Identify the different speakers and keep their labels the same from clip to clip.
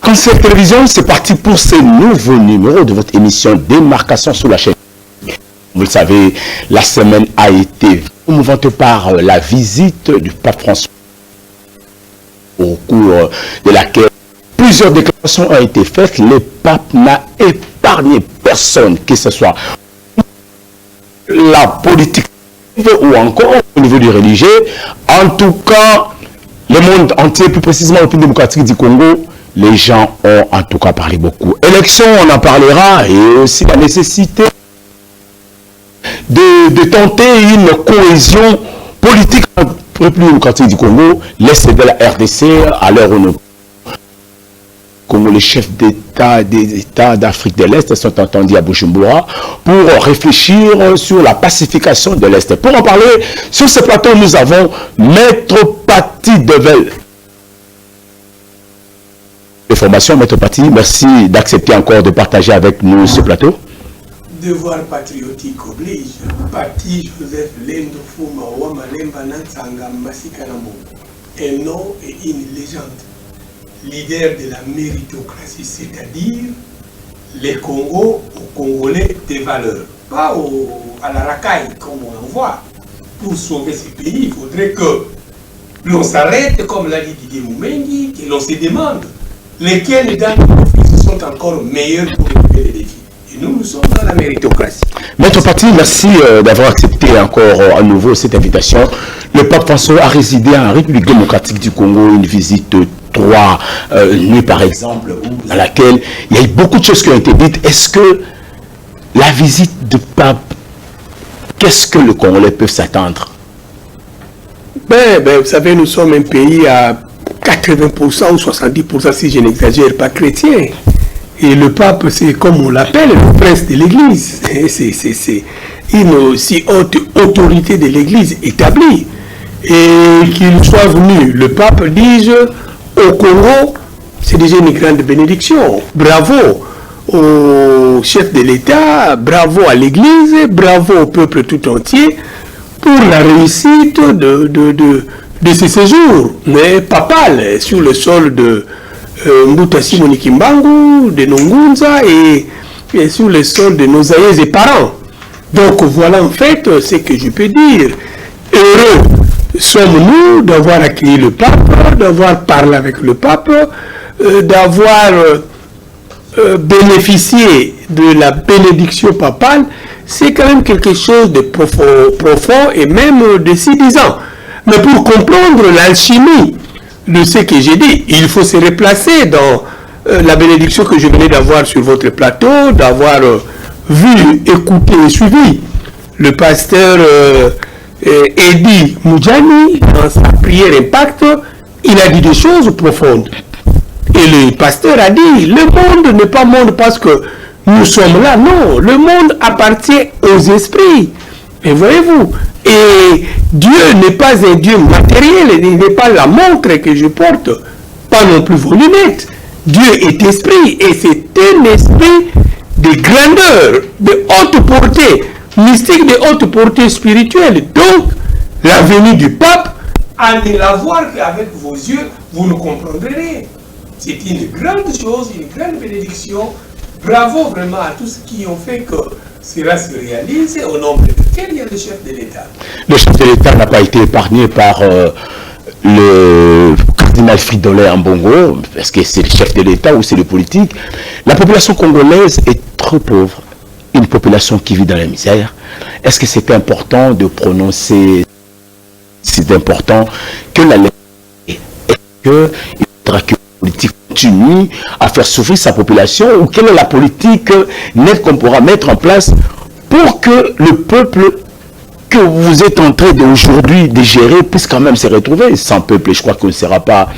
Speaker 1: Conseil Télévision, c'est parti pour ce nouveau numéro de votre émission Démarcation sur la chaîne. Vous le savez, la semaine a été émouvante par la visite du pape François, au cours de laquelle plusieurs déclarations ont été faites. Le pape n'a épargné personne, que ce soit la politique ou encore au niveau du religieux. En tout cas, le monde entier, plus précisément le pays démocratique du Congo, les gens ont en tout cas parlé beaucoup. Élection, on en parlera, et aussi la nécessité de tenter une cohésion politique entre le pays démocratique du Congo, l'Est de la RDC, à l'heure où nous Congo, les chefs d'État des États d'Afrique de l'Est sont entendus à Bujumbura pour réfléchir sur la pacification de l'Est. Pour en parler, sur ce plateau, nous avons Maître Paty Devel. Formation, Maître Paty, merci d'accepter encore de partager avec nous ce plateau.
Speaker 2: Devoir patriotique oblige. Paty Joseph Lendo Fuma Wamalemba Nansanga Masikanamo. Un nom et une légende. Leader de la méritocratie, c'est-à-dire les Congos aux Congolais des valeurs. Pas à la racaille, comme on en voit. Pour sauver ce pays, il faudrait que l'on s'arrête, comme l'a dit Didier Moumengi, que l'on se demande lesquels dans nos fils sont encore meilleurs pour relever les défis. Et nous sommes dans la méritocratie.
Speaker 1: Maître Paty, merci d'avoir accepté encore à nouveau cette invitation. Le pape François a résidé en République démocratique du Congo, une visite 3 nuits par exemple, dans laquelle il y a eu beaucoup de choses qui ont été dites. Est-ce que la visite du pape, qu'est-ce que les Congolais peuvent s'attendre?
Speaker 2: Vous savez, nous sommes un pays à 80% ou 70%, si je n'exagère pas, chrétien. Et le pape, c'est comme on l'appelle, le prince de l'Église. C'est une aussi haute autorité de l'Église établie. Et qu'il soit venu, le pape, dis-je, au Congo, c'est déjà une grande bénédiction. Bravo au chef de l'État, bravo à l'Église, bravo au peuple tout entier pour la réussite de ce séjour, mais papal, sur le sol de Mbuta Simoni Kimbangu, de Nongunza et sur le sol de nos aïeux et parents. Donc voilà en fait ce que je peux dire. Heureux sommes-nous d'avoir accueilli le pape, d'avoir parlé avec le pape, d'avoir bénéficié de la bénédiction papale. C'est quand même quelque chose de profond et même de séduisant. Mais pour comprendre l'alchimie de ce que j'ai dit, il faut se replacer dans la bénédiction que je venais d'avoir sur votre plateau, d'avoir vu, écouté et suivi le pasteur Edi Moudjani dans sa prière Impact. Il a dit des choses profondes. Et le pasteur a dit, le monde n'est pas monde parce que nous sommes là. Non, le monde appartient aux esprits. Et voyez-vous, et Dieu n'est pas un Dieu matériel, il n'est pas la montre que je porte, pas non plus vos lunettes. Dieu est esprit, et c'est un esprit de grandeur, de haute portée, mystique de haute portée spirituelle. Donc, la venue du pape, allez la voir qu'avec vos yeux, vous nous comprendrez. C'est une grande chose, une grande bénédiction. Bravo vraiment à tous ceux qui ont fait que cela se réalise. Au nombre de quel est le chef de l'État?
Speaker 1: Le chef de l'État n'a pas été épargné par le cardinal Fridolin Ambongo. Est-ce que c'est le chef de l'État ou c'est le politique? La population congolaise est trop pauvre. Une population qui vit dans la misère. Est-ce que c'est important de prononcer? C'est important que la loi est que il faudra que la politique continue à faire souffrir sa population, ou quelle est la politique nette qu'on pourra mettre en place pour que le peuple que vous êtes en train d'aujourd'hui de gérer puisse quand même se retrouver? Sans peuple, je crois qu'on ne sera pas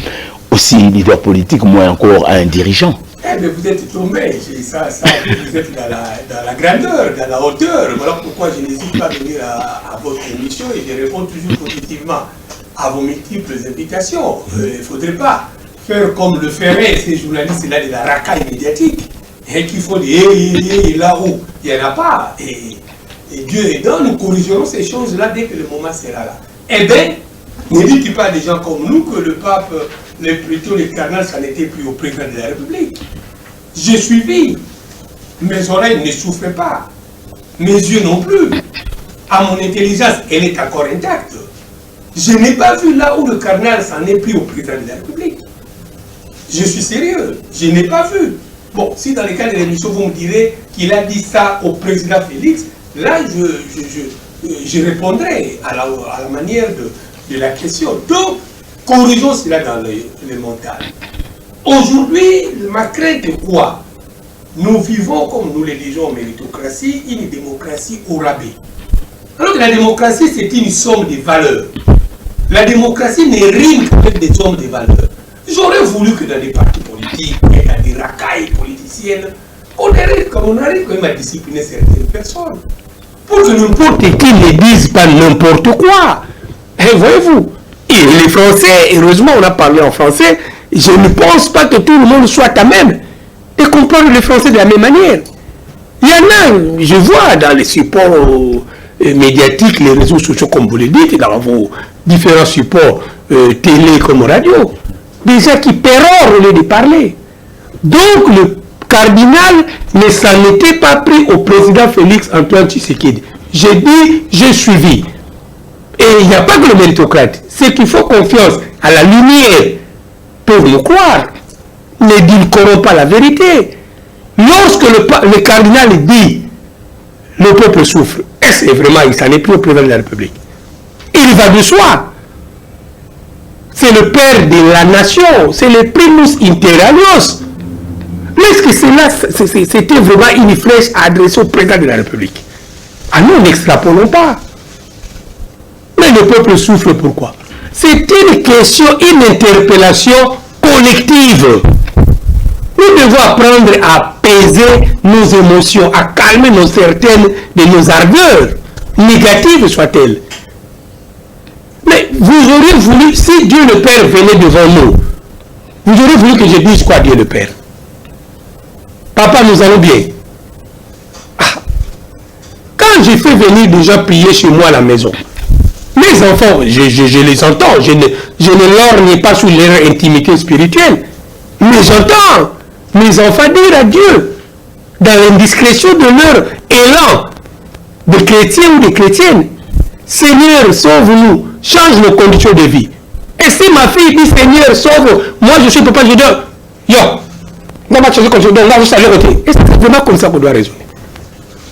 Speaker 1: aussi leader politique, moins encore un dirigeant.
Speaker 2: Mais vous êtes tombé, vous êtes dans la grandeur, dans la hauteur. Voilà pourquoi je n'hésite pas à venir à votre émission et je réponds toujours positivement à vos multiples invitations. Il ne faudrait pas faire comme le feraient ces journalistes-là de la racaille médiatique, et qu'il faut dire là où il n'y en a pas. Et Dieu aidant, nous corrigerons ces choses-là dès que le moment sera là. Eh bien, ne dites pas à des gens comme nous que le pape plutôt le cardinal, ça n'était plus au président de la République. J'ai suivi. Mes oreilles ne souffrent pas. Mes yeux non plus. À mon intelligence, elle est encore intacte. Je n'ai pas vu là où le cardinal s'en est pris au président de la République. Je suis sérieux. Je n'ai pas vu. Bon, si dans le cas de l'émission, vous me direz qu'il a dit ça au président Félix, là, je répondrai à la manière de la question. Donc, corrigeons cela dans le mental. Aujourd'hui, ma crainte est quoi? Nous vivons, comme nous le disons en méritocratie, une démocratie au rabais. Alors que la démocratie, c'est une somme de valeurs. La démocratie ne rime qu'avec des sommes de valeurs. J'aurais voulu que dans des partis politiques, dans des racailles politiciennes, on arrive quand même à discipliner certaines personnes. Pour que n'importe qui ne dise pas n'importe quoi. Et voyez-vous, et les Français, heureusement on a parlé en français, je ne pense pas que tout le monde soit à même de comprendre le français de la même manière. Il y en a, je vois dans les supports médiatiques, les réseaux sociaux comme vous le dites, dans vos différents supports télé comme radio, des gens qui pérorent au lieu de parler. Donc le cardinal ne s'en était pas pris au président Félix Antoine Tshisekedi. J'ai dit, j'ai suivi. Et il n'y a pas que le méritocrate. Ceux qui font confiance à la lumière peuvent me croire. N'édulcorons pas la vérité. Lorsque le cardinal dit le peuple souffre, est-ce que vraiment il s'en est pris au président de la République? Il va de soi. C'est le père de la nation, c'est le primus inter alios. Mais est-ce que c'était vraiment une flèche adressée au président de la République? Ah nous n'extrapolons pas. Mais le peuple souffre pourquoi? C'est une question, une interpellation collective. Nous devons apprendre à apaiser nos émotions, à calmer certaines de nos ardeurs, négatives soient-elles. Mais vous auriez voulu, si Dieu le Père venait devant nous, vous auriez voulu que je dise quoi Dieu le Père? Papa, nous allons bien. Ah. Quand j'ai fait venir des gens prier chez moi à la maison, mes enfants, je les entends, je ne lorgne pas sous leur intimité spirituelle, mais j'entends mes enfants dire à Dieu, dans l'indiscrétion de leur élan de chrétiens ou de chrétiennes, Seigneur, sauve-nous, change nos conditions de vie. Et si ma fille dit Seigneur, sauve, moi je suis papa, je dis, yo, on va changer de condition, on va juste aller voter. Et c'est vraiment comme ça qu'on doit raisonner.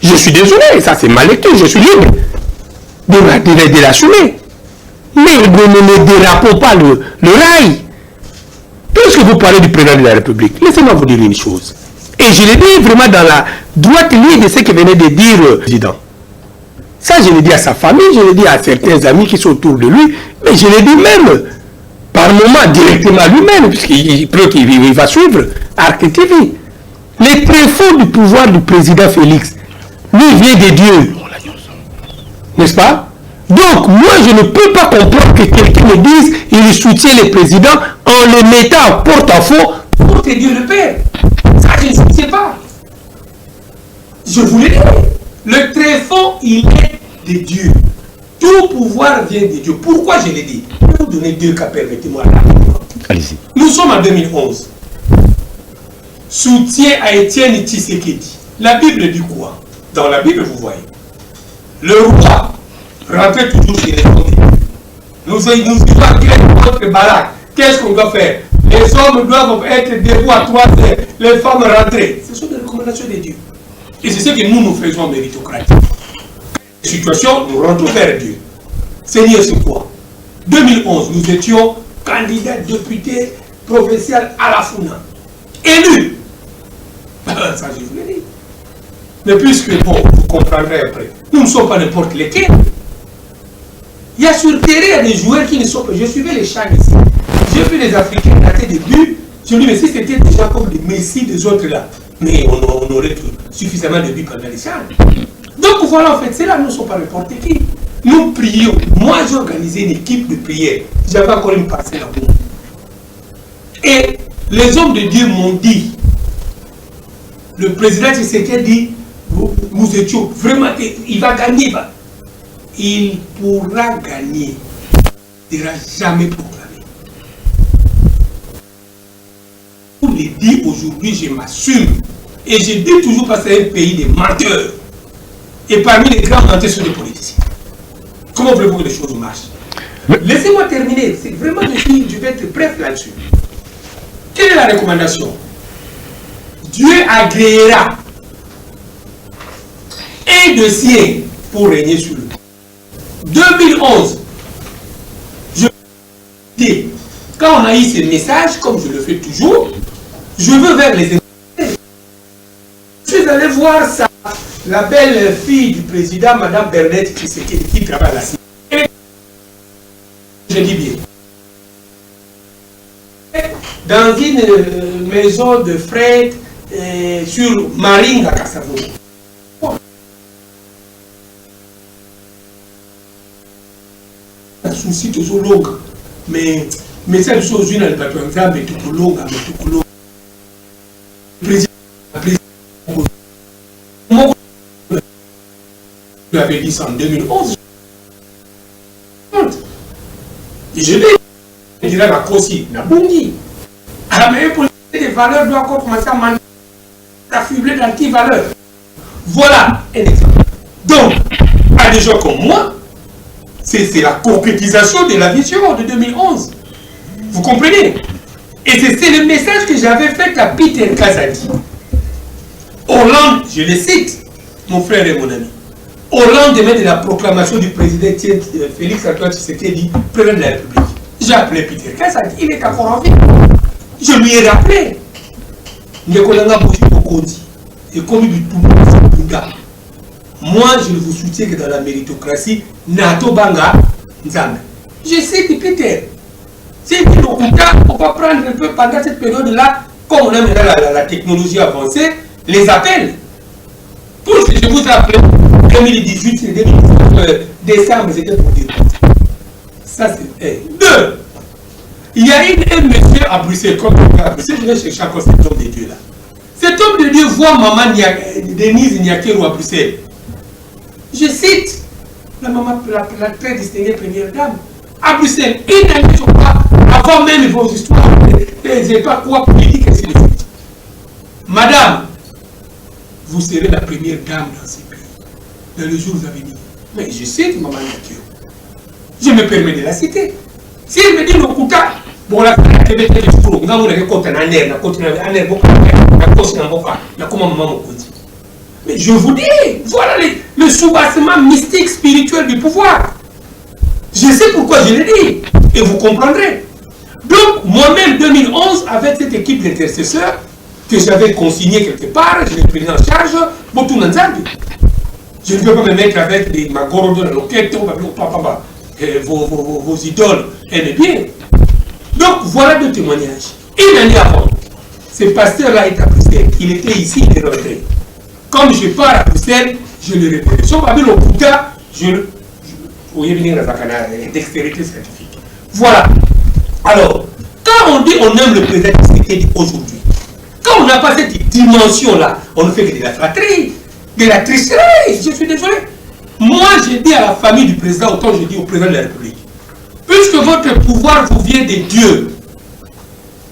Speaker 2: Je suis désolé, ça c'est ma lecture, je suis libre de l'assumer. Mais ne dérapons pas le rail. Puisque vous parlez du président de la République, laissez-moi vous dire une chose. Et je l'ai dit vraiment dans la droite ligne de ce que venait de dire le président. Ça, je l'ai dit à sa famille, je l'ai dit à certains amis qui sont autour de lui, mais je l'ai dit même, par moment, directement à lui-même, puisqu'il va suivre Arc TV. Les tréfonds du pouvoir du président Félix, lui vient de Dieu. N'est-ce pas? Donc, moi, je ne peux pas comprendre que quelqu'un me dise qu'il soutient le président en le mettant en porte-à-faux pour que Dieu le Père. Ça, je ne soutiens pas. Je vous l'ai dit. Le tréfonds, il est de Dieu. Tout pouvoir vient de Dieu. Pourquoi je l'ai dit? Je vais vous donner deux cas, permettez-moi.
Speaker 1: Allez-y.
Speaker 2: Nous sommes en 2011. Soutien à Étienne Tshisekedi. La Bible dit quoi? Dans la Bible, vous voyez. Le roi rentrait toujours chez les hommes. Nous disons notre baraque. Qu'est-ce qu'on doit faire? Les hommes doivent être debout à 3 heures. Les femmes rentrer. Ce sont des recommandations de Dieu. Et c'est ce que nous faisons en méritocratie. Situation, nous rentrons vers Dieu. Seigneur, c'est quoi? 2011, nous étions candidats députés provincial à la Founa. Élus. Ça, je vous l'ai dit. Mais puisque, bon, vous comprendrez après, nous ne sommes pas n'importe lesquels. Il y a sur le terrain des joueurs qui ne sont pas. Je suivais les chats ici. J'ai vu les Africains rater des buts. Je me dis, mais si c'était déjà comme des Messi des autres là, mais on aurait suffisamment de buts pendant les chats. Donc voilà, en fait, c'est là, nous ne sommes pas n'importe qui. Nous prions. Moi, j'ai organisé une équipe de prière. J'avais encore une parcelle à moi. Et les hommes de Dieu m'ont dit, le président Tshisekedi dit, nous étions vraiment, il va gagner. Il pourra gagner. Il ne sera jamais proclamé. dis aujourd'hui, je m'assume. Et je dis toujours parce que c'est un pays de menteurs. Et parmi les grands menteurs sont des politiciens. Comment voulez-vous que les choses marchent? Laissez-moi terminer. C'est vraiment, je vais être bref là-dessus. Quelle est la recommandation? Dieu agréera un dossier pour régner sur le monde. 2011, je dis, quand on a eu ces messages, comme je le fais toujours, je veux vers les États. Je suis allé voir ça, la belle fille du président, Madame Bernette, qui travaille là. Je dis bien. Dans une maison de fret sur Marine à Kassavo. Souci toujours long, mais cette chose une elle va être mais tout long, président je l'avais dit ça en 2011. Et je l'ai dit à Kossi, na Bungi. À la meilleure politique des valeurs doit encore commencer à affubler d'anti-valeurs. Voilà un exemple. Donc, à des gens comme moi, c'est la concrétisation de la vision de 2011. Vous comprenez? Et c'est le message que j'avais fait à Peter Kazadi. Hollande, je le cite, mon frère et mon ami. Au lendemain de la proclamation du président Félix Antoine Tshisekedi, président de la République, j'ai appelé Peter Kazadi, il est encore en vie. Je lui ai rappelé. Et comme il dit tout, moi, je ne vous soutiens que dans la méritocratie. Nato Banga Nzambe. Je sais que Peter, c'est que on va prendre un peu pendant cette période-là, comme on a maintenant la technologie avancée, les appels. Pour ce que je vous rappelle, 2018, 2019, décembre, c'était pour dire. Ça, c'est un. Deux, il y a un monsieur à Bruxelles, comme à Bruxelles, je vais chercher encore cet homme de Dieu là. Cet homme de Dieu voit maman Denise Nyakero à Bruxelles. Je cite la maman, la très distinguée première dame, à Bruxelles, une année, je crois, avant même vos histoires, les pas quoi politique, ainsi de suite. Madame, vous serez la première dame dans ces pays, dans les jours à venir. Mais je cite maman Nyakero. Je me permets de la citer. Si elle me dit le Kouta, bon, la TV, on a compté un air, mais je vous dis, voilà le soubassement mystique spirituel du pouvoir. Je sais pourquoi je l'ai dit, et vous comprendrez. Donc, moi-même, 2011, avec cette équipe d'intercesseurs que j'avais consignée quelque part, je l'ai pris en charge, je ne peux pas me mettre avec des Magoro de la loquette, vos idoles, aimez bien. Donc, voilà deux témoignages. Une année avant, ce pasteur-là est à Bruxelles. Il était ici, il est rentré. Comme je pars à Bruxelles, je le répète. Si on va le Kouta, vous voyez venir à Zakana, dextérité scientifique. Voilà. Alors, quand on dit on aime le président Tshisekedi aujourd'hui, quand on n'a pas cette dimension-là, on ne fait que de la flatterie, de la tricherie. Je suis désolé. Moi, je dis à la famille du président, autant je dis au président de la République, puisque votre pouvoir vous vient de Dieu,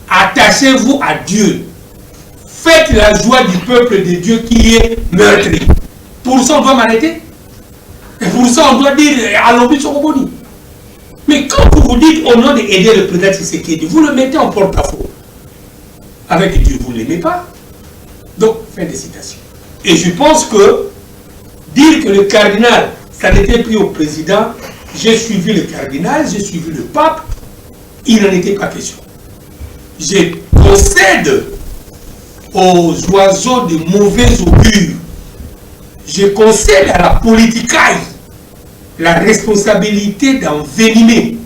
Speaker 2: attachez-vous à Dieu. Faites la joie du peuple de Dieu qui est meurtri. Pour ça, on doit m'arrêter. Et pour ça, on doit dire allons vite sur Oboni. Mais quand vous vous dites au nom d'aider le président Tshisekedi, vous le mettez en porte-à-faux. Avec Dieu, vous ne l'aimez pas. Donc, fin de citation. Et je pense que dire que le cardinal, ça n'était plus au président, j'ai suivi le cardinal, j'ai suivi le pape, il n'en était pas question. Je concède aux oiseaux de mauvais augure, je concède à la politicaille la responsabilité d'envenimer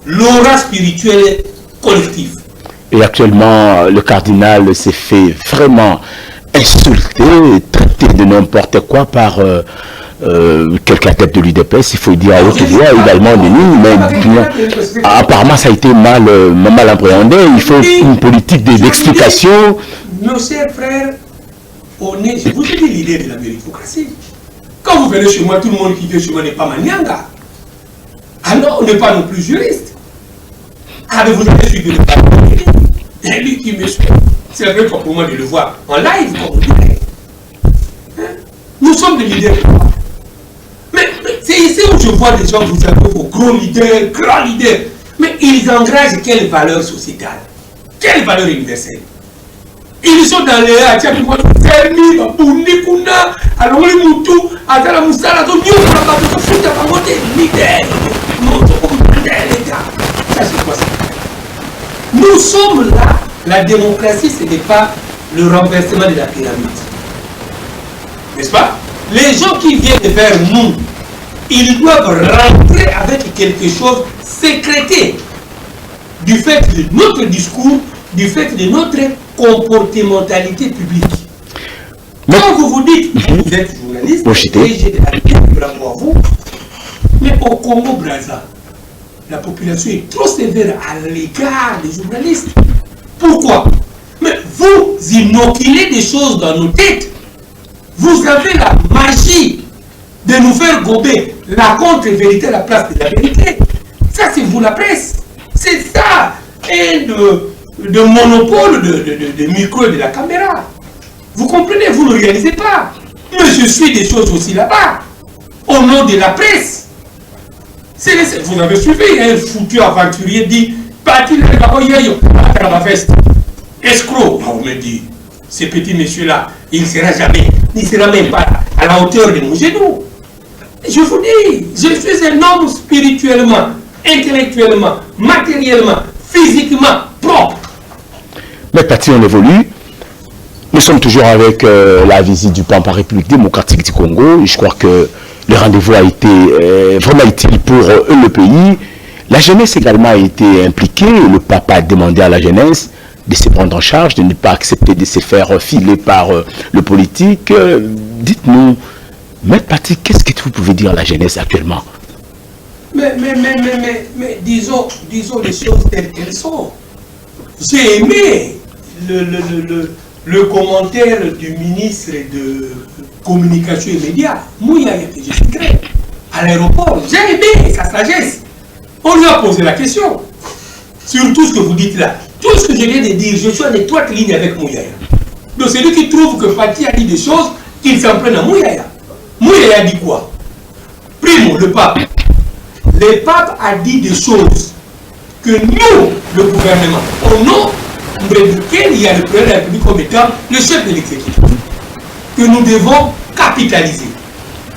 Speaker 2: l'aura spirituelle collective.
Speaker 1: Et actuellement, le cardinal s'est fait vraiment insulter, traiter de n'importe quoi par quelqu'un tête de l'UDPS, il faut dire à haute voix, également de nous, mais apparemment ça a été mal appréhendé. Il faut une politique d'explication.
Speaker 2: Nos chers frères, on est, je vous ai dit l'idée de la méritocratie. Quand vous venez chez moi, tout le monde qui vient chez moi n'est pas manianga. Alors on n'est pas non plus juriste. Ah, mais vous avez suivi le parcours. Et lui qui me suit. C'est la première fois pour moi de le voir en live, comme on dirait. Hein? Nous sommes des leaders. Mais c'est ici où je vois des gens, vous savez, vos gros leaders, grands leaders. Mais ils engagent quelle valeur sociétale? Quelle valeur universelle? Ils sont dans les Atchapimon, Fermi, Babundi, Kuna, Alori Moutou, Atala Moussala, Zonyo, Babato, Fouta, Bamote, leader. Ça, c'est quoi ça? Nous sommes là. La démocratie, ce n'est pas le renversement de la pyramide. N'est-ce pas? Les gens qui viennent vers nous, ils doivent rentrer avec quelque chose sécrété du fait de notre discours, du fait de notre comportementalité publique. Quand vous vous dites, vous êtes journaliste, et j'ai de la bien, bravo à vous, mais au Congo-Brazza, la population est trop sévère à l'égard des journalistes. Pourquoi? Mais vous inoculez des choses dans nos têtes. Vous avez la magie de nous faire gober la contre-vérité à la place de la vérité. Ça, c'est vous la presse. C'est ça, de monopole de micro et de la caméra. Vous comprenez, vous ne réalisez pas. Mais je suis des choses aussi là-bas, au nom de la presse. Vous avez suivi, un foutu aventurier dit, parti de la veste. Escroc, on me dit, ce petit monsieur-là, il ne sera jamais, il ne sera même pas à la hauteur de mon genou. Je vous dis, je suis un homme spirituellement, intellectuellement, matériellement, physiquement propre.
Speaker 1: Mais Pati, on évolue. Nous sommes toujours avec la visite du Pampa République démocratique du Congo. Je crois que le rendez-vous a été vraiment utile pour le pays. La jeunesse également a été impliquée. Le pape a demandé à la jeunesse de se prendre en charge, de ne pas accepter de se faire filer par le politique. Dites-nous, Maître Pati, qu'est-ce que vous pouvez dire à la jeunesse actuellement?
Speaker 2: Mais disons les choses telles qu'elles sont. J'ai aimé le commentaire du ministre de Communication et Médias, Mouyaya, que je citerai, à l'aéroport. J'ai aimé sa sagesse. On lui a posé la question sur tout ce que vous dites là. Tout ce que je viens de dire, je suis en étroite ligne avec Mouyaya. Donc c'est lui qui trouve que Pati a dit des choses, qu'il s'en prenne à Mouyaya. Mouyaya dit quoi? Primo, le pape. Le pape a dit des choses que nous, le gouvernement, au nom duquel il y a le président de la République comme étant le chef de l'exécutif, que nous devons capitaliser.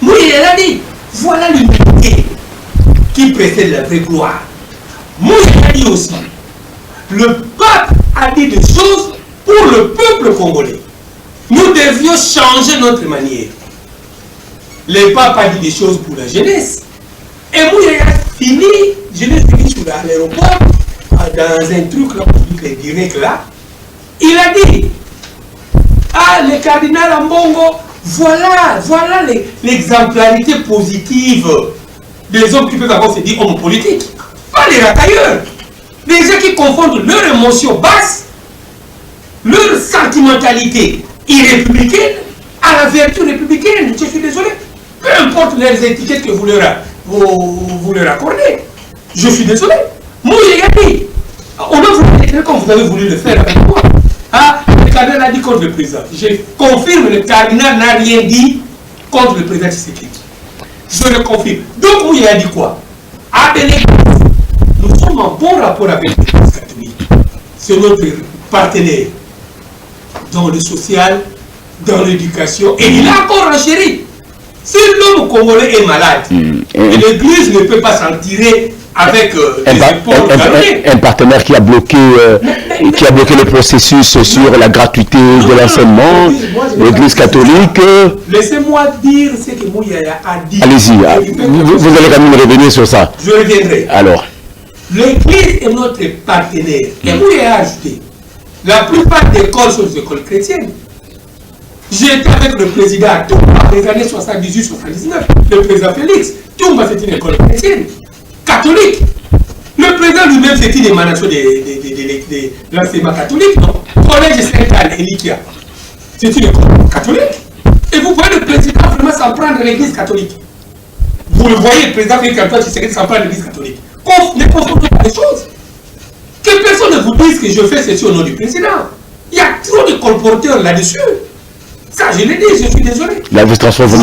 Speaker 2: Mouyaya a dit, voilà l'unité qui précède la vraie gloire. Mouyaya a dit aussi, le pape a dit des choses pour le peuple congolais. Nous devions changer notre manière. Le pape a dit des choses pour la jeunesse. Et Mouyaya a fini, je l'ai fini sur l'aéroport, dans un truc là, direct là. Il a dit, ah, le cardinal Ambongo, voilà l'exemplarité positive des hommes qui peuvent avoir se dire hommes politiques. Pas les racailleurs. Les gens qui confondent leur émotion basse, leur sentimentalité irrépublicaine à la vertu républicaine. Je suis désolé. Peu importe les étiquettes que vous leur accordez. Je suis désolé. Mouyaya dit, on a voulu l'écrire comme vous avez voulu le faire avec moi. Ah, le cardinal a dit contre le président. Je confirme, le cardinal n'a rien dit contre le président Tshisekedi. Je le confirme. Donc Mouyaya a dit quoi? À l'église, nous sommes en bon rapport avec l'Église catholique. C'est notre partenaire dans le social, dans l'éducation. Et il a encore renchéri. Si l'homme congolais est malade, l'Église ne peut pas s'en tirer avec
Speaker 1: un partenaire qui a bloqué le processus sur la gratuité de l'enseignement, l'Église catholique.
Speaker 2: Laissez-moi dire ce que Mouyaya a dit.
Speaker 1: Allez-y, vous allez quand même revenir sur ça.
Speaker 2: Je reviendrai.
Speaker 1: Alors.
Speaker 2: L'Église est notre partenaire. Et Mouyaya a ajouté, la plupart des écoles sont des écoles chrétiennes. J'étais avec le président à Toumba des années 78-79, le président Félix. Toumba, c'est une école chrétienne, catholique. Le président lui-même, c'est une émanation de l'enseignement catholique. Collège Saint-Anne et Likia, c'est une école catholique. Et vous voyez le président vraiment s'en prendre à l'église catholique. Vous le voyez, le président Félix Antoine Tshisekedi s'en prendre à l'église catholique. Ne confondez pas les choses. Que personne ne vous dise que je fais ceci au nom du président. Il y a trop de colporteurs là-dessus. Ça, je l'ai dit, je suis désolé.
Speaker 1: Là, vous transformez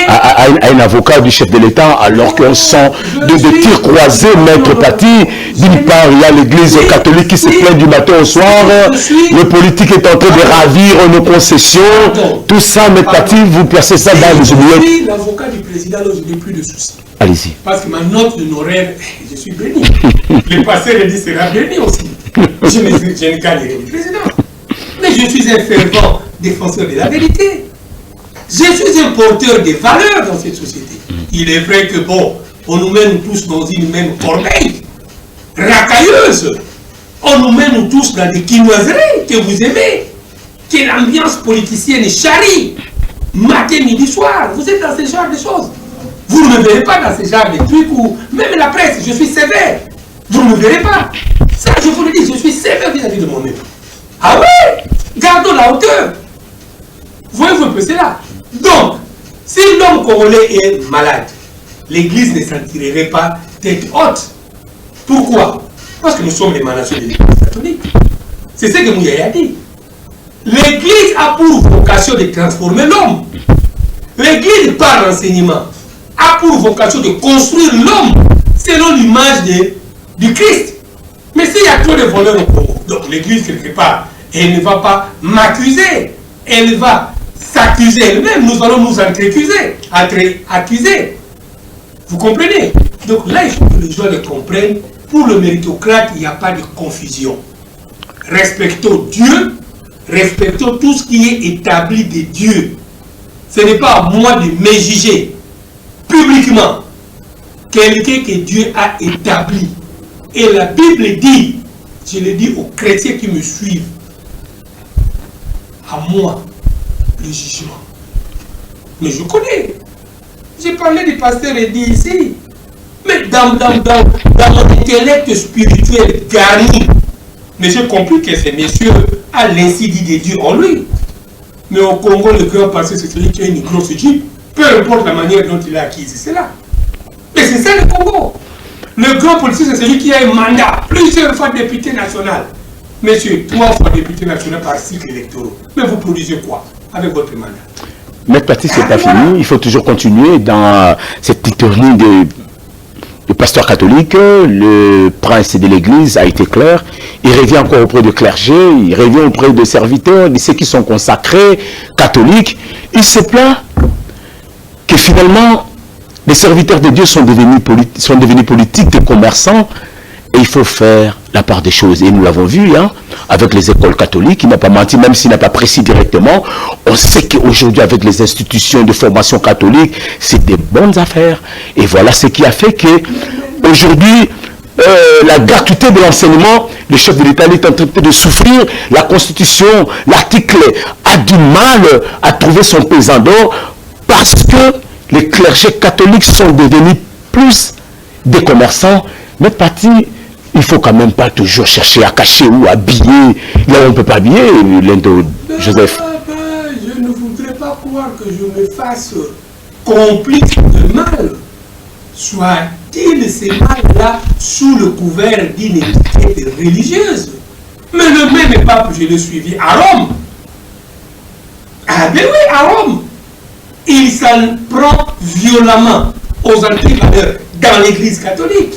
Speaker 1: à un avocat du chef de l'État, alors qu'on sent de tirs croisés, maître Paty. D'une part, il y a l'église catholique qui se plaint du matin au soir. Le politique est en train de ravir nos concessions. Tout ça, maître Paty, vous placez ça dans les oubliettes.
Speaker 2: Je suis l'avocat du président, donc je n'ai plus de soucis.
Speaker 1: Allez-y.
Speaker 2: Parce que ma note d'honoraire, je suis béni. Le pasteur a dit sera béni aussi. Je ne gagnerai du président. Mais je suis un fervent défenseur de la vérité. Je suis un porteur des valeurs dans cette société. Il est vrai que bon, on nous mène tous dans une même corbeille racailleuse. On nous mène tous dans des quinoiseries que vous aimez, que l'ambiance politicienne charrie, matin, midi, soir. Vous êtes dans ce genre de choses. Vous ne me verrez pas dans ce genre de trucs où, même la presse, je suis sévère. Vous ne me verrez pas. Ça, je vous le dis, je suis sévère vis-à-vis de moi-même. Ah ouais? Gardons la hauteur. Voyez-vous un peu cela. Donc, si l'homme congolais est malade, l'Église ne s'en tirerait pas tête haute. Pourquoi? Parce que nous sommes l'émanation de l'Église catholique. C'est ce que Mouyaya a dit. L'Église a pour vocation de transformer l'homme. L'Église, par l'enseignement, a pour vocation de construire l'homme selon l'image du Christ. Mais s'il y a trop de voleurs au Congo, donc l'Église, quelque part, elle ne va pas m'accuser, elle va s'accuser elle-même, nous allons nous accuser. Vous comprenez? Donc là, il faut que les gens le comprennent. Pour le méritocrate, il n'y a pas de confusion. Respectons Dieu, respectons tout ce qui est établi de Dieu. Ce n'est pas à moi de me juger publiquement quelqu'un que Dieu a établi. Et la Bible dit, je le dis aux chrétiens qui me suivent, à moi le jugement. Mais je connais. J'ai parlé du pasteur et dit ici. Mais dans mon intellect spirituel garni, mais j'ai compris que ces messieurs a l'ainsi dit de Dieu en lui. Mais au Congo, le grand pasteur, c'est celui qui a une grosse jeep. Peu importe la manière dont il a acquis cela. Mais c'est ça le Congo. Le grand politicien, c'est celui qui a un mandat, plusieurs fois député national. Monsieur, 3 fois député national par cycle électoral. Mais vous produisez quoi avec votre mandat?
Speaker 1: Maître Paty, c'est pas fini. Il faut toujours continuer dans cette litanie de pasteur catholique. Le prince de l'église a été clair. Il revient encore auprès du clergé, il revient auprès des serviteurs, de ceux qui sont consacrés, catholiques. Il se plaint que finalement, les serviteurs de Dieu sont devenus politiques, des commerçants, et il faut faire la part des choses. Et nous l'avons vu, hein, avec les écoles catholiques, il n'a pas menti, même s'il n'a pas précisé directement. On sait qu'aujourd'hui, avec les institutions de formation catholique, c'est des bonnes affaires. Et voilà ce qui a fait que aujourd'hui, la gratuité de l'enseignement, le chef de l'État est en train de souffrir. La Constitution, l'article a du mal à trouver son pesant d'or parce que les clergés catholiques sont devenus plus des commerçants. Mais Paty, il ne faut quand même pas toujours chercher à cacher ou à habiller. Là, on ne peut pas habiller, Joseph.
Speaker 2: Je ne voudrais pas croire que je me fasse complice de mal. Soit-il ces mal-là sous le couvert d'une étiquette religieuse. Mais le même pape, je l'ai suivi à Rome. Ah ben oui, à Rome. Il s'en prend violemment aux antivaleurs dans l'église catholique.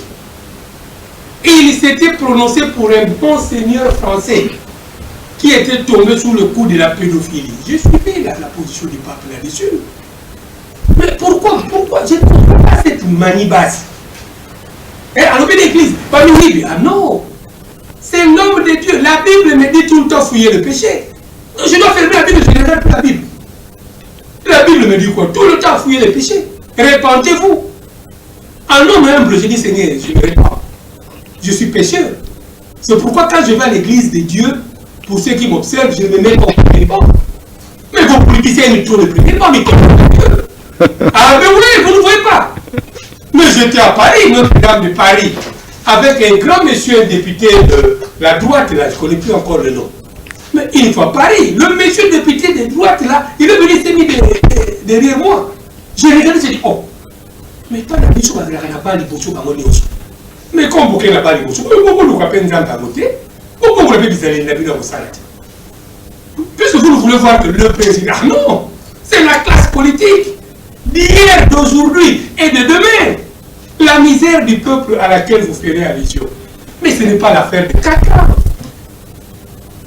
Speaker 2: Il s'était prononcé pour un bon seigneur français qui était tombé sous le coup de la pédophilie. J'ai suivi la position du pape là-dessus. Mais pourquoi je ne comprends pas cette manie basse. Alors, l'église, pas nous dire, ah non, c'est l'homme de Dieu. La Bible me dit tout le temps fouiller le péché. Je dois fermer la Bible, je ne regarde plus la Bible. La Bible me dit quoi? Tout le temps fouiller le péché. Répentez-vous. En homme humble, je dis Seigneur, je me répands. Je suis pécheur. C'est pourquoi quand je vais à l'église de Dieu, pour ceux qui m'observent, je me mets en premier banc. Mais vos politiciens, ils me trouvent le premier banc, mais comme Dieu. Ah, mais oui, vous ne voyez pas. Mais j'étais à Paris, Notre-Dame de Paris, avec un grand monsieur, un député de la droite, là, je ne connais plus encore le nom. Mais une fois à Paris, le monsieur député de droite, là, il est venu s'est mis derrière moi. J'ai regardé, j'ai dit, oh, mais pas la mission, elle n'a pas les bourgeois à mon aussi. Mais comme vous n'a pas les bourgeois, vous ne pouvez pas penser à côté, vous ne pouvez pas penser à la salade. Puisque vous voulez voir que le président, non, c'est la classe politique d'hier, d'aujourd'hui et de demain. La misère du peuple à laquelle vous ferez allusion. Mais ce n'est pas l'affaire de 4 ans.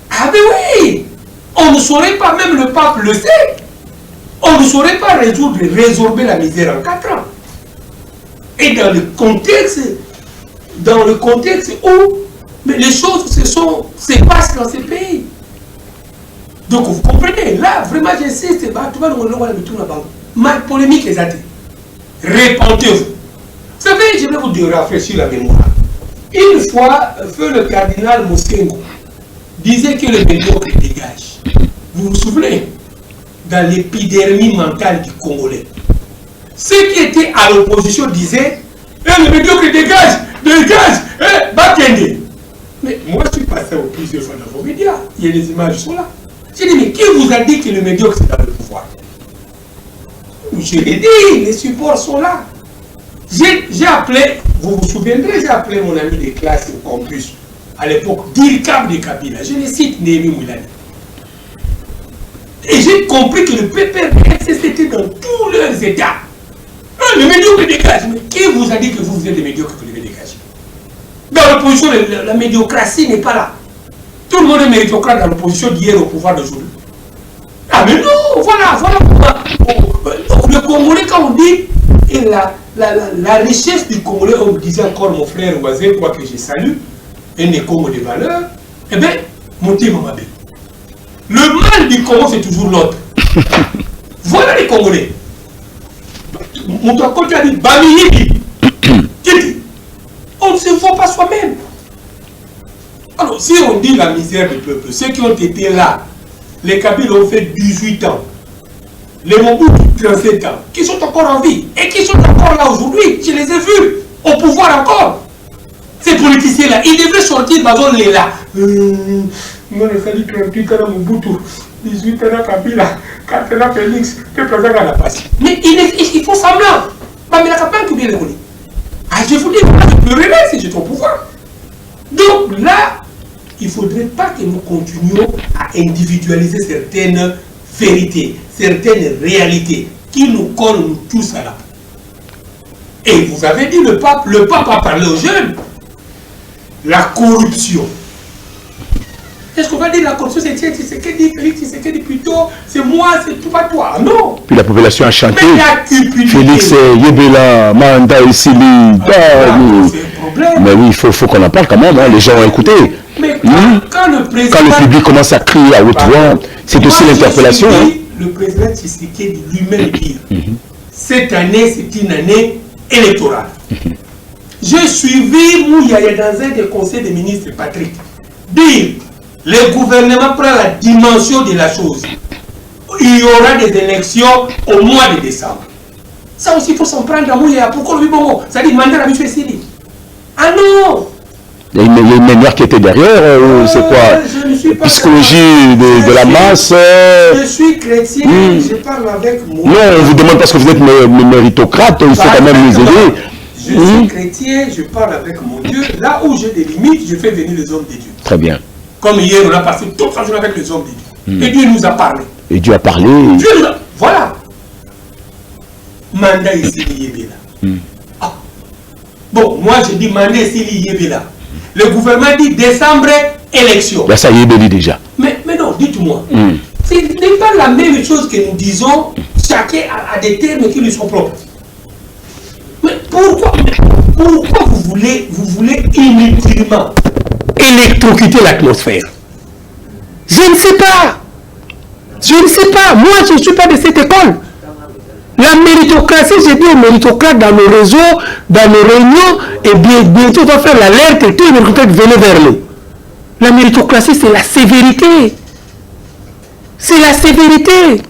Speaker 2: Ah mais oui, on ne saurait pas, même le pape le sait, on ne saurait pas résorber la misère en 4 ans. Et dans le contexte où mais les choses se passent dans ces pays. Donc vous comprenez, là vraiment j'insiste, ma polémique est atteinte. Répentez-vous. Vous savez, je vais vous rafraîchir la mémoire. Une fois, feu le cardinal Mosengo disait que le médiocre dégage. Vous vous souvenez? Dans l'épidermie mentale du Congolais. Ceux qui étaient à l'opposition disaient le médiocre dégage, Bakende. Mais moi je suis passé plusieurs fois dans vos médias, il y a les images sont là. J'ai dit, mais qui vous a dit que le médiocre c'est dans le pouvoir? Je l'ai dit, les supports sont là. J'ai appelé, vous vous souviendrez, j'ai appelé mon ami de classe au campus, à l'époque, Dirkam de Kabila. Je les cite, Némi Moulani. Et j'ai compris que le PPRDS était dans tous leurs états. Le médiocre dégage. Mais qui vous a dit que vous êtes des médiocres que vous devez dégager? Dans l'opposition, la médiocratie n'est pas là. Tout le monde est méritocrate dans l'opposition d'hier au pouvoir d'aujourd'hui. Ah mais non, voilà pourquoi. Le Congolais, quand on dit et la richesse du Congolais, on me disait encore mon frère voisin, quoi que je salue, un écho de valeurs, eh bien, montez mon mabé. Le mal du Congo, c'est toujours l'autre. Voilà les Congolais. Mon côté a dit, Bamiyidi. On ne se voit pas soi-même. Alors, si on dit la misère du peuple, ceux qui ont été là, les Kabyles ont fait 18 ans, les Mobutu 37 ans, qui sont encore en vie et qui sont encore là aujourd'hui, je les ai vus au pouvoir encore. Ces politiciens-là, ils devraient sortir dans zone là. Moi, je salue 38 ans Mobutu, 18 ans Kabila, 4 ans Félix, que président à la passe. Mais ils font semblant. Mais la campagne qui vient de rouler. Ah, je vous dis, je pleurerai si j'étais au pouvoir. Donc là, il ne faudrait pas que nous continuions à individualiser certaines vérités, certaines réalités qui nous collent nous tous à la peau. Et vous avez dit, le pape a parlé aux jeunes. La corruption. Est-ce qu'on va dire la corruption, c'est ce que dit Félix, c'est ce que dit plutôt, c'est moi, c'est tout pas toi. Non.
Speaker 1: Puis la population a chanté.
Speaker 2: Mais la cupidité.
Speaker 1: Félix Yebela, Manda et Sili. Mais oui, il faut qu'on en parle quand même, hein. Les gens ont écouté.
Speaker 2: Mais quand le
Speaker 1: public commence à crier à haute voix, c'est aussi l'interpellation.
Speaker 2: Le président Tshisekedi lui-même dit, cette année, c'est une année électorale. J'ai suivi Mouyaya dans un des conseils des ministres, Patrick, dire, le gouvernement prend la dimension de la chose. Il y aura des élections au mois de décembre. Ça aussi, il faut s'en prendre à Mouyaya. Pourquoi le Bibongo? Ça dit, Mandela a fait Sili. Ah non!
Speaker 1: Il y a une manière qui était derrière, c'est quoi? Psychologie de la masse.
Speaker 2: Je suis chrétien, je parle avec moi.
Speaker 1: Non, on vous demande parce que vous êtes méritocrate, il faut quand même nous aider.
Speaker 2: Je suis chrétien, je parle avec mon Dieu. Là où j'ai des limites, je fais venir les hommes de Dieu.
Speaker 1: Très bien.
Speaker 2: Comme hier, on a passé toute la journée avec les hommes de Dieu. Et Dieu nous a parlé.
Speaker 1: Et Dieu a parlé.
Speaker 2: Dieu nous a... Voilà. Manda ici, Yébéla. Ah. Bon, moi je dis Manda ici, Yébéla. Le gouvernement dit décembre, élection.
Speaker 1: Là, ça y est, Béli déjà.
Speaker 2: Mais non, dites-moi. Ce n'est pas la même chose que nous disons, chacun a des termes qui lui sont propres. Mais pourquoi vous voulez inutilement électrocuter l'atmosphère? Je ne sais pas. Moi, je ne suis pas de cette école. La méritocratie, j'ai dit aux méritocrates dans nos réseaux, dans nos réunions, et bientôt on va faire l'alerte et tous les méritocrates venaient vers nous. La méritocratie, c'est la sévérité. C'est la sévérité.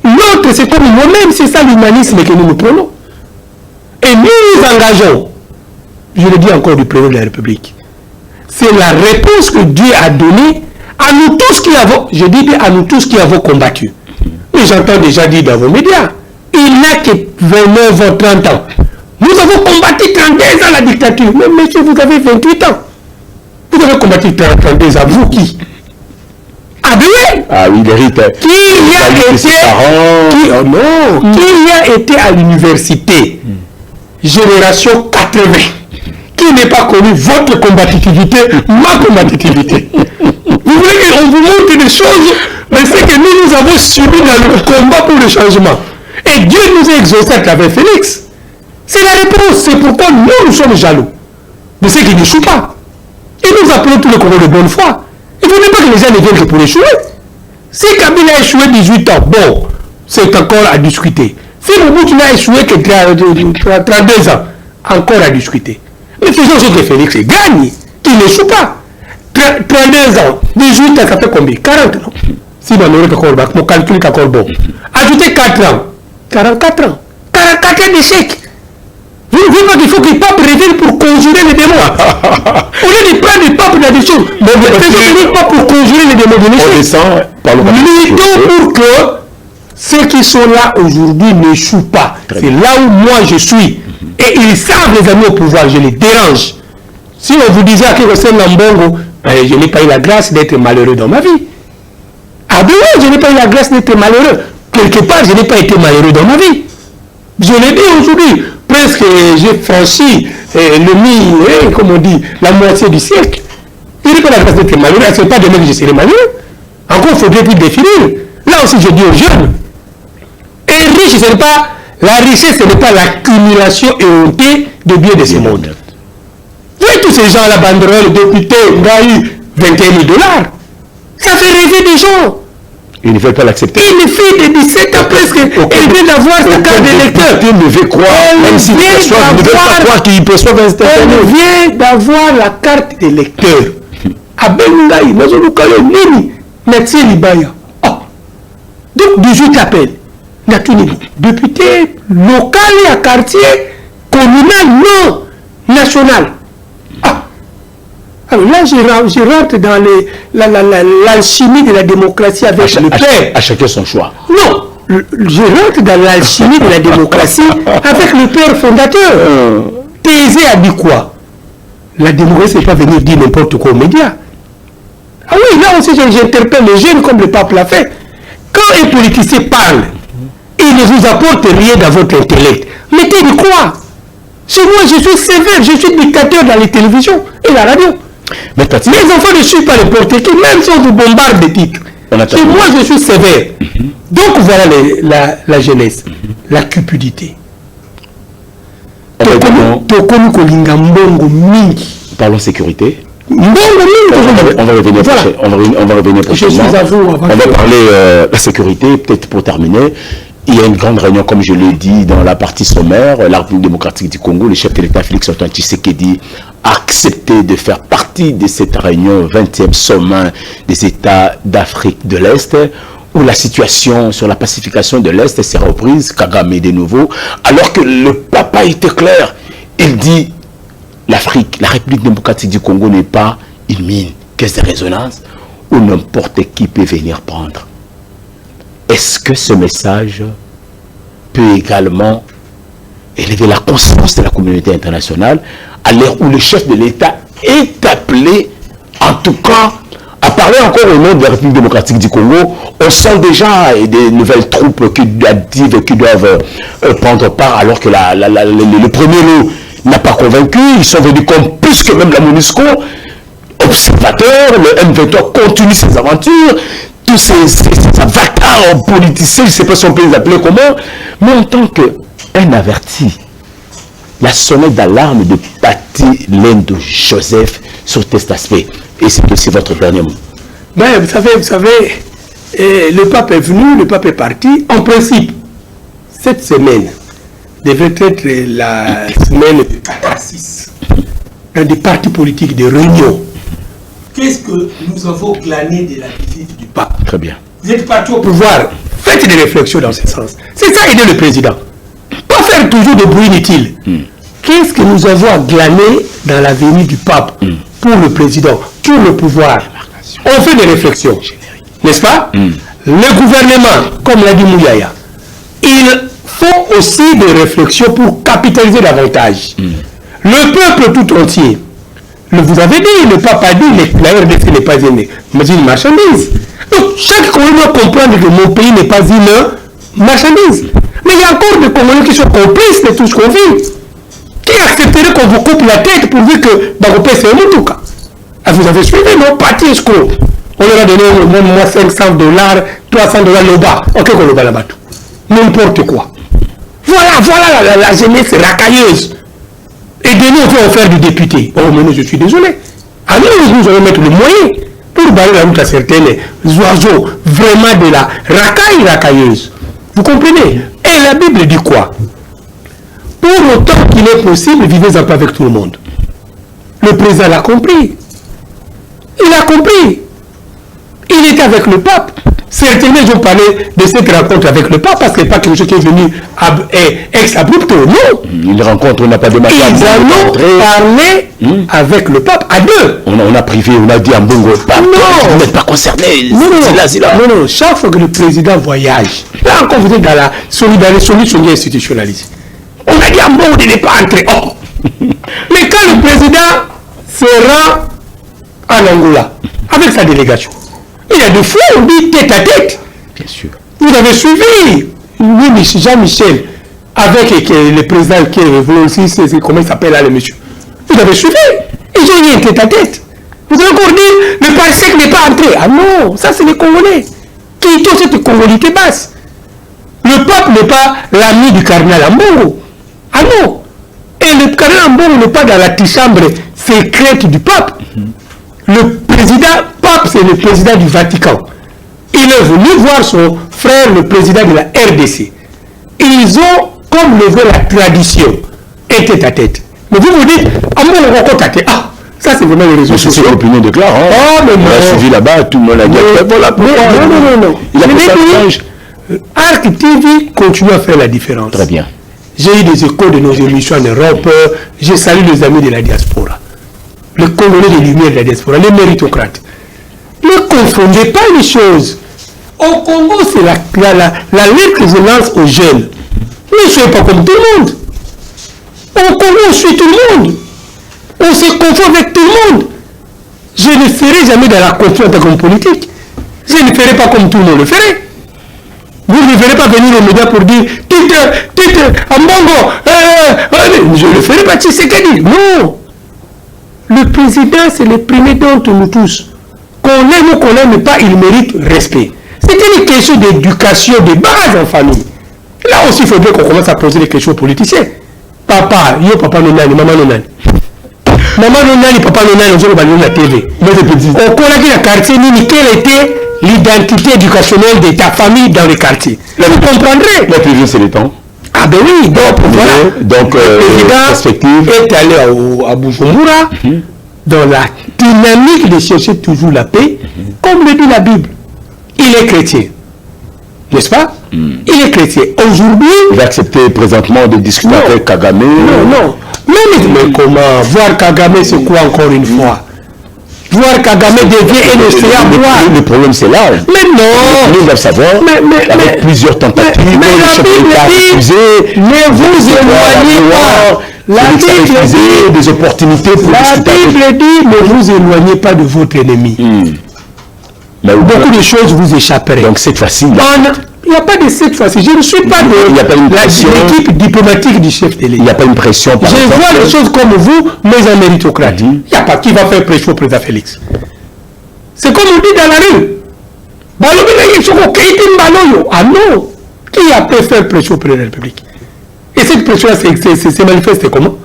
Speaker 2: L'autre, c'est comme moi-même, c'est ça l'humanisme que nous prenons. Et nous engageons, je le dis encore du président de la République, c'est la réponse que Dieu a donnée à nous tous qui avons, je dis bien à nous tous qui avons combattu. Et j'entends déjà dire dans vos médias, il n'a que 29 ou 30 ans. Nous avons combattu 32 ans la dictature. Mais monsieur, vous avez 28 ans. Vous avez combattu 32 ans. Vous qui? Abdoulaye.
Speaker 1: Ah oui, il hérite.
Speaker 2: Qui a été à l'université, génération 80, qui n'est pas connu votre combativité, ma combativité. Vous voulez qu'on vous montre des choses, mais c'est que nous avons subi dans le combat pour le changement. Et Dieu nous a exaucés à travers Félix. C'est la réponse. C'est pourquoi nous sommes jaloux de ceux qui n'échouent pas. Et nous appelons tout le Congo de bonne foi. Il ne faut pas que les gens ne viennent que pour échouer. Si Kabila a échoué 18 ans, bon, c'est encore à discuter. Si Mobutu n'a échoué que 32 ans, encore à discuter. Mais faisons ce que Félix gagne, qu'il n'échoue pas. 32 ans, 18 ans, ça fait combien? 40 ans. Si mon calcul est encore bon. Ajoutez 4 ans. 44 ans. 44 ans d'échec. Vous ne voyez pas qu'il faut que le pape revienne pour conjurer les démons. Au lieu de prendre le pape dans des choses, ne pas pour conjurer les démons de l'échec. Luttons pour que ceux qui sont là aujourd'hui n'échouent pas. C'est là où moi je suis. Et ils savent, les amis au pouvoir, je les dérange. Si on vous disait à Kérosen Nambongo, je n'ai pas eu la grâce d'être malheureux dans ma vie. Ah ben oui, je n'ai pas eu la grâce d'être malheureux. Quelque part, je n'ai pas été malheureux dans ma vie. Je l'ai dit aujourd'hui. Presque j'ai franchi comme on dit, la moitié du siècle. Je n'ai pas la grâce d'être malheureux. Ce n'est pas demain que je serai malheureux. Encore faudrait-il définir. Là aussi, je dis aux jeunes. Et riche, ce n'est pas la richesse, ce n'est pas l'accumulation éhontée de biens de ce monde. Vous voyez tous ces gens, la banderole, le député, Ngaï, 21 000 $. Ça fait rêver des gens.
Speaker 1: Ils ne veulent pas l'accepter.
Speaker 2: Une fille de 17 ans presque, elle vient d'avoir sa carte d'électeur.
Speaker 1: Ils ne veulent croire, même s'ils ne veulent pas croire qu'ils perçoivent instantanément.
Speaker 2: Elle vient d'avoir la carte d'électeur. Abeloulaï, Nazolukayo, Nini, Natsi Libaya. Donc 18 appels. Député local et à quartier, communal, non, national. Alors là, je rentre dans l'alchimie de la démocratie avec le père.
Speaker 1: À chacun son choix.
Speaker 2: Non, je rentre dans l'alchimie de la démocratie avec le père fondateur. Thésée a dit quoi? La démocratie, c'est pas venir dire n'importe quoi aux médias. Ah oui, là aussi, j'interpelle les jeunes comme le pape l'a fait. Quand un politicien parle, il ne vous apporte rien dans votre intellect. Mettez de quoi? Chez moi, je suis sévère, je suis dictateur dans les télévisions et la radio. Mais les enfants ne suivent pas n'importe qui, même si on vous bombarde des titres. Chez moi, je suis sévère. Donc voilà la jeunesse, la cupidité.
Speaker 1: Parlons sécurité. On va revenir prochainement. On va parler de la sécurité, peut-être pour terminer. Il y a une grande réunion, comme je l'ai dit, dans la partie sommaire. La République démocratique du Congo, le chef de l'État Félix-Antoine Tshisekedi a accepté de faire partie de cette réunion 20e sommet des États d'Afrique de l'Est, où la situation sur la pacification de l'Est sera reprise, Kagame de nouveau, alors que le papa était clair. Il dit, l'Afrique, la République démocratique du Congo n'est pas une mine, caisse de résonance, où n'importe qui peut venir prendre. Est-ce que ce message peut également élever la conscience de la communauté internationale à l'heure où le chef de l'État est appelé, en tout cas, à parler encore au nom de la République démocratique du Congo? On sent déjà des nouvelles troupes qui doivent prendre part, alors que le premier lot n'a pas convaincu. Ils sont venus comme plus que même la MONUSCO, observateurs. Le M23 continue ses aventures. Tous ces avatars politiciens, je ne sais pas si on peut les appeler comment, mais en tant qu'un averti, la sonnette d'alarme de Paty Lendo Joseph sur cet aspect. Et c'est aussi votre dernier mot.
Speaker 2: Ben, vous savez, le pape est venu, le pape est parti. En principe, cette semaine devrait être la semaine de catharsis dans des partis politiques, de réunions. Qu'est-ce que nous avons glané de la visite du pape?
Speaker 1: Très bien.
Speaker 2: Vous êtes parti au pouvoir, faites des réflexions dans ce sens. C'est ça aider le président. Pas faire toujours de bruit inutile. Qu'est-ce que nous avons glané dans la venue du pape pour le président, pour le pouvoir? On fait des réflexions, n'est-ce pas? Le gouvernement, comme l'a dit Mouyaya, il faut aussi des réflexions pour capitaliser davantage. Le peuple tout entier. Vous avez dit, le pape a dit, la RDC n'est pas une marchandise. Donc, chaque Congolais doit comprendre que mon pays n'est pas une marchandise. Mais il y a encore des Congolais qui sont complices de tout ce qu'on vit. Qui accepteraient qu'on vous coupe la tête pour dire que Bagopé c'est un Moutouka. Vous avez suivi nos partis escrocs. On leur a donné au moins $500, $300 le bas. Ok, qu'on le bat là-bas. N'importe quoi. Voilà la jeunesse racailleuse. Et de nous, on va faire du député. Oh, mais non, je suis désolé. À nous allons mettre le moyen pour barrer la route à certains oiseaux vraiment de la racailleuse. Vous comprenez? Et la Bible dit quoi? Pour autant qu'il est possible, vivez en paix avec tout le monde. Le président l'a compris. Il a compris. Il était avec le pape. Certains ont parlé de cette rencontre avec le pape parce que ce n'est pas quelque chose qui est venu ex abrupto. Non.
Speaker 1: Une rencontre, on n'a pas demandé à
Speaker 2: Ils en ont parlé avec le pape à deux.
Speaker 1: On a privé, on a dit à Mbongo, pape, vous n'êtes pas concerné.
Speaker 2: Non. Chaque fois que le président voyage, là encore vous êtes dans la solidarité institutionnalisée. On a dit à Mbongo de ne pas entrer. Oh. Mais quand le président se rend en Angola avec sa délégation, il y a des fois on dit tête à tête.
Speaker 1: Bien sûr.
Speaker 2: Vous avez suivi Jean-Michel avec le président qui est revenu aussi, comment il s'appelle là le monsieur. Vous avez suivi. Ils ont eu un tête à tête. Vous avez encore dit le Parsec n'est pas entré. Ah non, ça c'est les Congolais qui ont cette congolité basse. Le pape n'est pas l'ami du cardinal Ambongo. Ah non. Et le cardinal Ambongo n'est pas dans la chambre secrète du pape. Le président, pape, c'est le président du Vatican. Il est venu voir son frère, le président de la RDC. Ils ont, comme levé la tradition, et tête à tête. Mais vous vous dites, ah, moi, on rencontre à tête. Ah, ça, c'est vraiment les réseaux sociaux.
Speaker 1: C'est l'opinion de Clara.
Speaker 2: Oh, mais
Speaker 1: on a suivi là-bas, tout le monde a dit. Voilà pourquoi.
Speaker 2: Non.
Speaker 1: Il a fait ça message.
Speaker 2: Arc TV continue à faire la différence.
Speaker 1: Très bien.
Speaker 2: J'ai eu des échos de nos émissions en Europe. Je salue les amis de la diaspora. Le Congolais de lumière de la diaspora, les méritocrates. Ne confondez pas les choses. Au Congo, c'est la lettre que je lance aux jeunes. Ne soyez pas comme tout le monde. Au Congo, on suit tout le monde. On se confond avec tout le monde. Je ne serai jamais dans la confiance comme politique. Je ne ferai pas comme tout le monde le ferait. Vous ne verrez pas venir aux médias pour dire titre, Ambongo, je ne le ferai pas, Tshisekedi. Non. Le président, c'est le premier d'entre nous tous. Qu'on aime ou qu'on n'aime pas, il mérite respect. C'est une question d'éducation de base en famille. Là aussi, il faudrait qu'on commence à poser des questions aux politiciens. Papa, yo papa nonani, maman nonani. Maman nonani, papa nonani, on va la TV. Au Conakry, la quartier, quelle était l'identité éducationnelle de ta famille dans le quartier? Là, vous comprendrez.
Speaker 1: La télévision, c'est le temps.
Speaker 2: Ah ben oui, donc voilà.
Speaker 1: Donc,
Speaker 2: le président est allé à Bujumbura dans la dynamique de chercher toujours la paix, comme le dit la Bible. Il est chrétien. N'est-ce pas? Il est chrétien. Aujourd'hui...
Speaker 1: Il va accepter présentement de discuter avec Kagame.
Speaker 2: Non. Mais comment? Voir Kagame, c'est quoi encore une fois? Voir Kagame devient un océan boire.
Speaker 1: Le problème, c'est là.
Speaker 2: Mais non.
Speaker 1: Nous doivent savoir, avec plusieurs tentatives,
Speaker 2: le chef d'État refusé, ne vous éloignez pas. La Bible dit,
Speaker 1: des opportunités pour discuter.
Speaker 2: La Bible dit, ne vous éloignez pas de votre ennemi. Beaucoup de choses vous échapperaient.
Speaker 1: Donc cette fois-ci,
Speaker 2: il n'y a pas de cette fois-ci. Je ne suis pas de l'équipe diplomatique du chef de l'État.
Speaker 1: Il n'y a pas une pression.
Speaker 2: Je vois les choses comme vous, mais en méritocrate. Il n'y a pas qui va faire pression au président Félix. C'est comme on dit dans la rue. Ah non. Qui a pu faire pression au président de la République? Et cette pression-là s'est manifestée comment?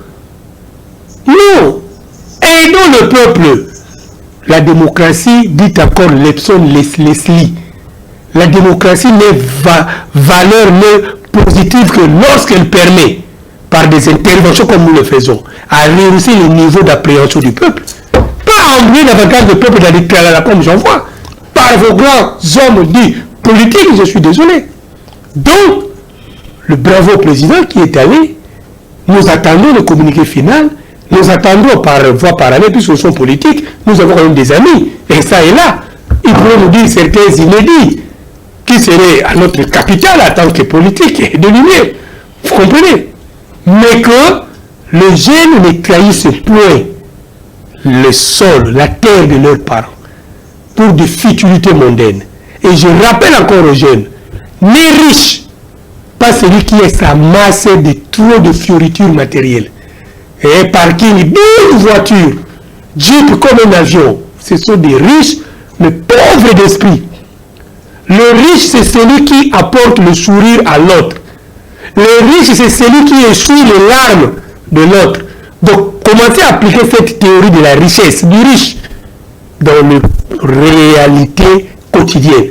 Speaker 2: Non. Aidons le peuple. La démocratie, dit encore Lepson Leslie, la démocratie n'est valeur positive que lorsqu'elle permet, par des interventions comme nous le faisons, à réussir le niveau d'appréhension du peuple. Pas emmener davantage le peuple dans les tralala comme j'en vois. Par vos grands hommes dits politiques, je suis désolé. Donc, le bravo président qui est allé, nous attendons le communiqué final. Nous attendons par voie parallèle, puisque nous sommes politiques, nous avons quand même des amis, et ça et là. Ils pourraient nous dire certains inédits, qui seraient à notre capitale en tant que politique et de lumière. Vous comprenez? Mais que les jeunes ne trahissent point le sol, la terre de leurs parents, pour des futilités mondaines. Et je rappelle encore aux jeunes, n'est riche pas celui qui est amassé de trop de fioritures matérielles. Et parking, 12 voitures, jeep comme un avion. Ce sont des riches, mais pauvres d'esprit. Le riche, c'est celui qui apporte le sourire à l'autre. Le riche, c'est celui qui essuie les larmes de l'autre. Donc, commencez à appliquer cette théorie de la richesse du riche dans la réalité quotidienne.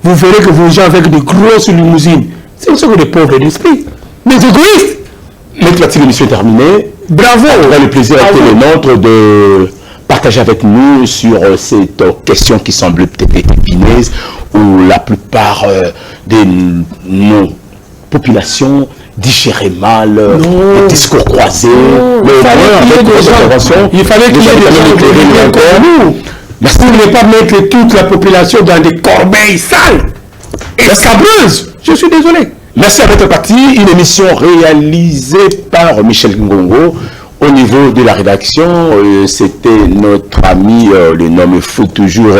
Speaker 2: Vous verrez que vos gens avec de grosses limousines, ce ne sont que des pauvres d'esprit, des égoïstes.
Speaker 1: Maître Latif, l'émission est terminée.
Speaker 2: Bravo.
Speaker 1: On a le plaisir à le nôtre de partager avec nous sur cette question qui semble peut-être épineuse, où la plupart de nos populations digéraient mal les discours croisés.
Speaker 2: Il fallait qu'il y ait des gens comme nous. Pour ne pas mettre toute la population dans des corbeilles sales et sabreuses. Je suis désolé.
Speaker 1: Merci à votre partie. Une émission réalisée par Michel Ngongo. Au niveau de la rédaction, c'était notre ami, le nom faut toujours...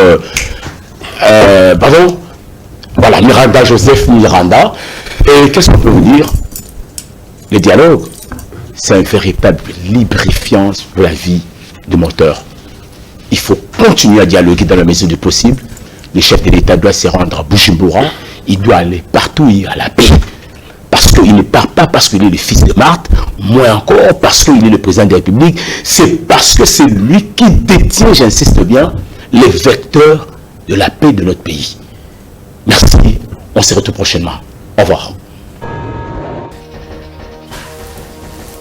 Speaker 1: pardon. Voilà, Miranda, Joseph Miranda. Et qu'est-ce qu'on peut vous dire? Le dialogue, c'est un véritable lubrifiant pour la vie de moteur. Il faut continuer à dialoguer dans la mesure du possible. Le chef de l'État doit se rendre à Bujumbura. Il doit aller partout où il y a la paix. Parce qu'il ne part pas parce qu'il est le fils de Marthe, moins encore parce qu'il est le président de la République. C'est parce que c'est lui qui détient, j'insiste bien, les vecteurs de la paix de notre pays. Merci. On se retrouve prochainement. Au revoir.